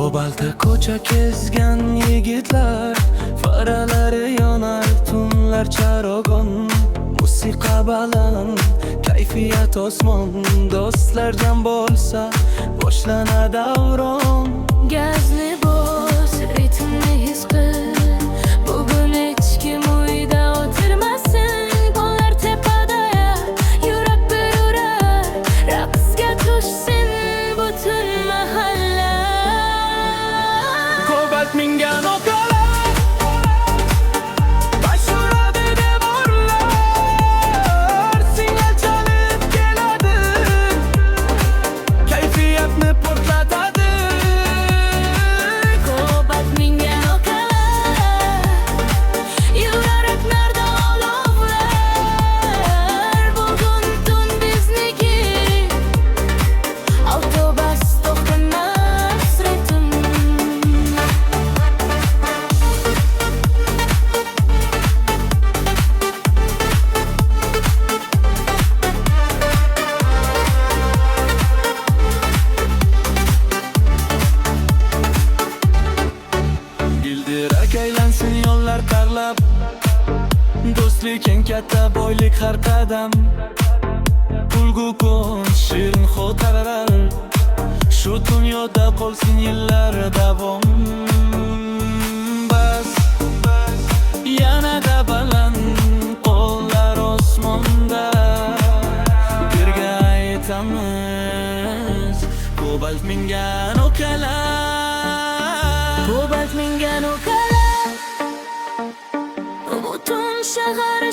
Kobaltda ko'cha kezgan yigitlar, faralari yonar tunlar charogon. Musiqa baland, kayfiyat osmon, do'stlardan bo'lsa boshlanadi davron. Gazni bos, ritmni his qil, bugun hech kim uyda o'tirmasin. Qo'llar tepada, yurak bir urar, raqsga tushsin butun mahalla. Kobalt mingan okalar, bash uradi devorlar, signal chalib keladi, kayfiyatni portlatadi. Kobalt mingan okalar, yuraklarda olovlar. Bugun tun bizniki, avtobus to'xtamas ritm. Gildirak aylansin yo'llar tarlab, do'stlik eng katta boylik har qadam. Kulgu kun shirin xotirlar, shu dunyoda qolsin yillar davom. Bas yanada baland, qo'llar osmonda, birga aytamiz Kobalt mingan okalar. Kobalt mingan okalar, butun shahar